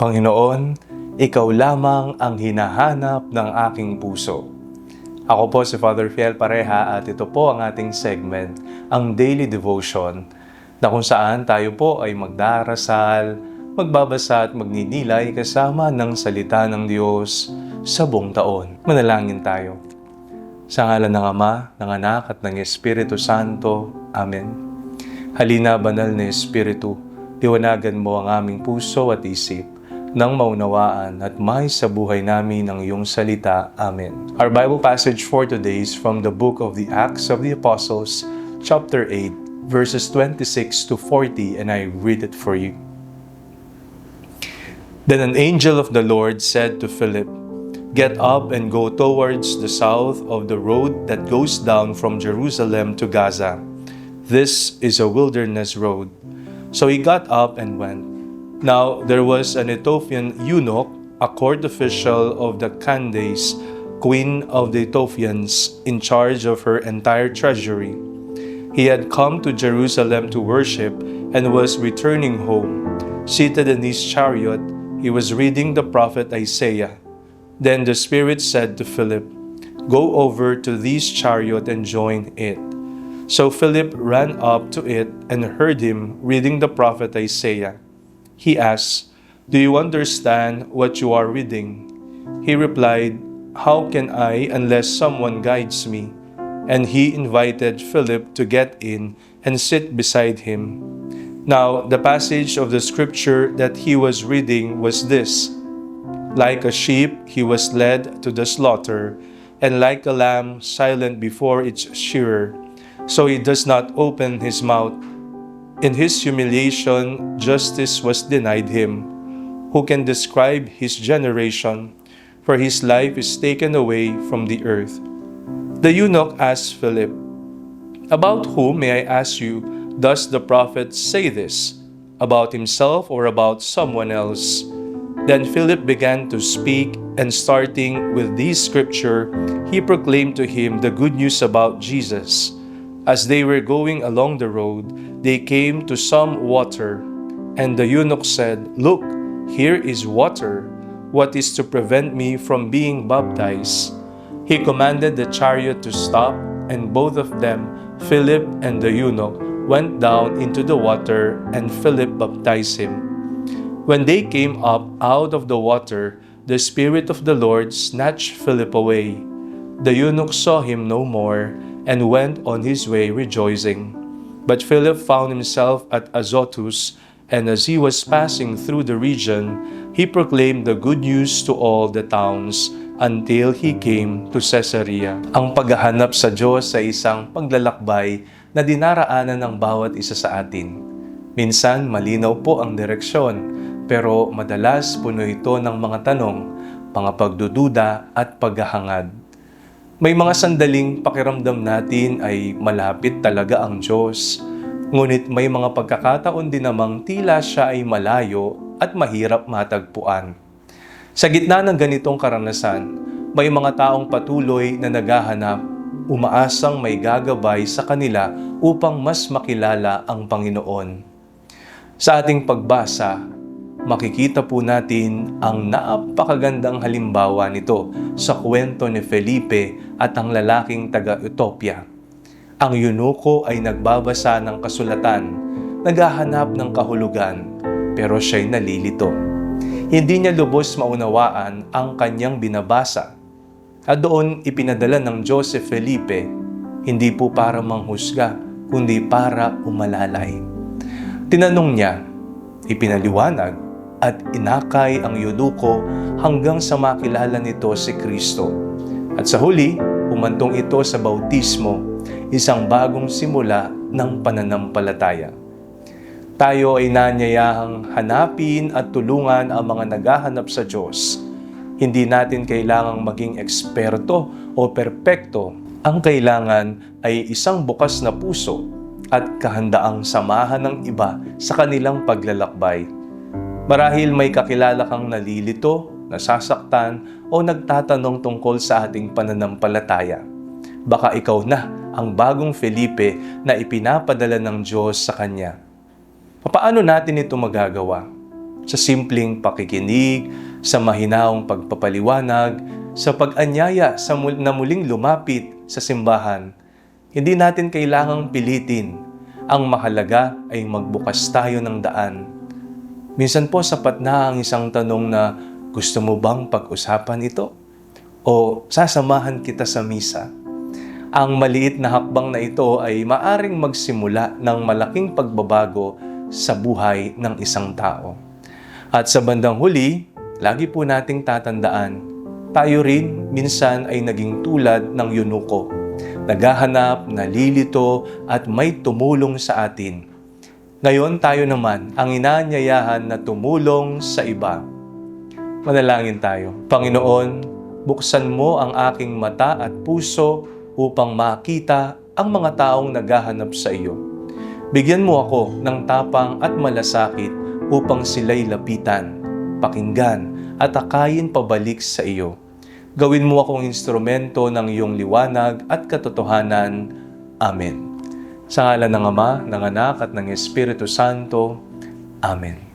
Panginoon, Ikaw lamang ang hinahanap ng aking puso. Ako po si Father Fiel Pareha at ito po ang ating segment, ang Daily Devotion, na kung saan tayo po ay magdarasal, magbabasa at magninilay kasama ng salita ng Diyos sa buong taon. Manalangin tayo. Sa ngalan ng Ama, ng Anak at ng Espiritu Santo. Amen. Halina, banal na Espiritu, liwanagan mo ang aming puso at isip, nang maunawaan at may sa buhay namin ang iyong salita. Amen. Our Bible passage for today is from the book of the Acts of the Apostles, chapter 8, verses 26 to 40, and I read it for you. Then an angel of the Lord said to Philip, "Get up and go towards the south of the road that goes down from Jerusalem to Gaza. This is a wilderness road." So he got up and went. Now there was an Ethiopian eunuch, a court official of the Candace, queen of the Ethiopians, in charge of her entire treasury. He had come to Jerusalem to worship and was returning home. Seated in his chariot, he was reading the prophet Isaiah. Then the Spirit said to Philip, "Go over to this chariot and join it." So Philip ran up to it and heard him reading the prophet Isaiah. He asked, "Do you understand what you are reading?" He replied, "How can I unless someone guides me?" And he invited Philip to get in and sit beside him. Now, the passage of the scripture that he was reading was this: "Like a sheep he was led to the slaughter, and like a lamb silent before its shearer, so he does not open his mouth. In his humiliation, justice was denied him. Who can describe his generation? For his life is taken away from the earth." The eunuch asked Philip, "About whom, may I ask you, does the prophet say this? About himself or about someone else?" Then Philip began to speak, and starting with this scripture, he proclaimed to him the good news about Jesus. As they were going along the road, they came to some water, and the eunuch said, "Look, here is water. What is to prevent me from being baptized?" He commanded the chariot to stop, and both of them, Philip and the eunuch, went down into the water, and Philip baptized him. When they came up out of the water, the Spirit of the Lord snatched Philip away. The eunuch saw him no more, and went on his way rejoicing. But Philip found himself at Azotus, and as he was passing through the region, he proclaimed the good news to all the towns until he came to Caesarea. Ang paghahanap sa Diyos ay isang paglalakbay na dinaraanan ng bawat isa sa atin. Minsan malinaw po ang direksyon, pero madalas puno ito ng mga tanong, mga pagdududa at paghahangad. May mga sandaling pakiramdam natin ay malapit talaga ang Diyos, ngunit may mga pagkakataon din namang tila siya ay malayo at mahirap matagpuan. Sa gitna ng ganitong karanasan, may mga taong patuloy na naghahanap, umaasang may gagabay sa kanila upang mas makilala ang Panginoon. Sa ating pagbasa, makikita po natin ang napakagandang halimbawa nito sa kwento ni Felipe at ang lalaking taga-Ethiopia. Ang eunuko ay nagbabasa ng kasulatan, naghahanap ng kahulugan, pero siya'y nalilito. Hindi niya lubos maunawaan ang kanyang binabasa. At doon ipinadala ng Diyos si Felipe, hindi po para manghusga, kundi para umalalay. Tinanong niya, ipinaliwanag, at inakay ang eunuko hanggang sa makilala nito si Kristo. At sa huli, umantong ito sa bautismo, isang bagong simula ng pananampalataya. Tayo ay nanyayahang hanapin at tulungan ang mga naghahanap sa Diyos. Hindi natin kailangang maging eksperto o perpekto. Ang kailangan ay isang bukas na puso at kahandaang samahan ng iba sa kanilang paglalakbay. Marahil may kakilala kang nalilito, nasasaktan, o nagtatanong tungkol sa ating pananampalataya. Baka ikaw na ang bagong Felipe na ipinapadala ng Diyos sa kanya. Paano natin ito magagawa? sa simpleng pakikinig, sa mahinaong pagpapaliwanag, sa pag-anyaya na muling lumapit sa simbahan. Hindi natin kailangang pilitin. Ang mahalaga ay magbukas tayo ng daan. Minsan po sapat na ang isang tanong na, gusto mo bang pag-usapan ito? O sasamahan kita sa misa? Ang maliit na hakbang na ito ay maaring magsimula ng malaking pagbabago sa buhay ng isang tao. At sa bandang huli, lagi po nating tatandaan, tayo rin minsan ay naging tulad ng eunuko. Naghahanap, nalilito, at may tumulong sa atin. Ngayon tayo naman ang inaanyayahan na tumulong sa iba. Manalangin tayo. Panginoon, buksan mo ang aking mata at puso upang makita ang mga taong naghahanap sa iyo. Bigyan mo ako ng tapang at malasakit upang sila'y lapitan, pakinggan at akayin pabalik sa iyo. Gawin mo akong instrumento ng iyong liwanag at katotohanan. Amen. Sa ngalan ng Ama, ng Anak at ng Espiritu Santo. Amen.